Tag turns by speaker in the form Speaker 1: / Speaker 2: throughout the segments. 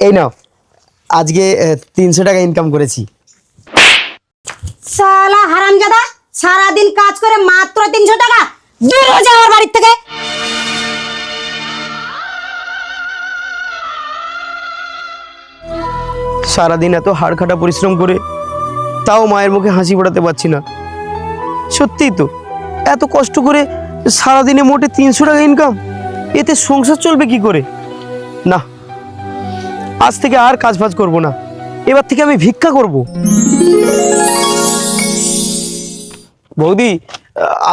Speaker 1: এই নাও, আজকে 300 টাকা ইনকাম করেছি।
Speaker 2: শালা হারামজাদা, সারাদিন কাজ করে মাত্র 300 টাকা। দূর হয়ে যা আমার বাড়ি থেকে।
Speaker 1: সারাদিন এত হাড়খাটা পরিশ্রম করে তাও মায়ের মুখে হাসি ফোটাতে পারছি না। সত্যিই তো, এত কষ্ট করে সারাদিনে মোটে 300 টাকা ইনকাম, এতে সংসার চলবে কি করে? না, আজ থেকে আর কাজ ফাজ করবো না, এবার থেকে আমি ভিক্ষা করব। বৌদি,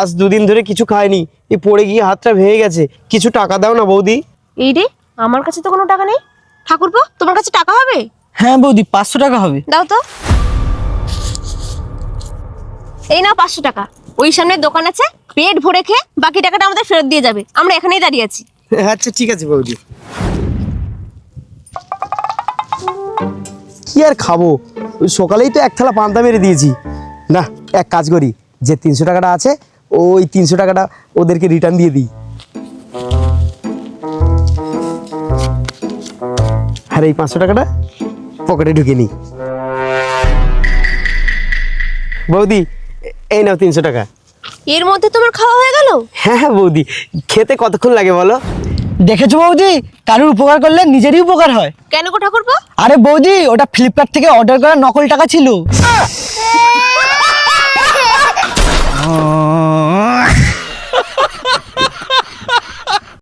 Speaker 1: আজ 2 দিন ধরে কিছু খাইনি, এই পড়ে গিয়ে হাতটা ভেঙে গেছে, কিছু টাকা দাও না বৌদি।
Speaker 3: এই রে, আমার কাছে তো কোনো টাকা নেই। ঠাকুরপো, তোমার কাছে টাকা হবে?
Speaker 4: হ্যাঁ বৌদি, 500 টাকা হবে।
Speaker 3: দাও তো। এই নাও 500 টাকা। ওই সামনে দোকান আছে, পেট ভরে খেয়ে বাকি টাকাটা আমাদের ফেরত দিয়ে যাবে। আমরা এখানেই দাঁড়িয়ে আছি।
Speaker 1: আচ্ছা ঠিক আছে বৌদি। কি আর খাবো, ওই সকালেই তো 1 থালা পান্তা মেরে দিয়েছি। না, এক কাজ করি, যে 300 টাকাটা আছে ওই 300 টাকাটা ওদেরকে রিটার্ন দিয়ে দিই। আর এই 500 টাকাটা পকেটে ঢুকে নিই। বৌদি, এই নাও 300 টাকা।
Speaker 3: এর মধ্যে তোমার খাওয়া হয়ে গেল?
Speaker 1: হ্যাঁ হ্যাঁ বৌদি, খেতে কতক্ষণ লাগে বলো?
Speaker 4: দেখেছো বৌদি, কারোর উপকার করলে নিজেরই উপকার হয়।
Speaker 3: কেন গো ঠাকুরপো?
Speaker 4: আরে বৌদি, ওটা ফ্লিপকার্ট থেকে অর্ডার করা নকল টাকা ছিল।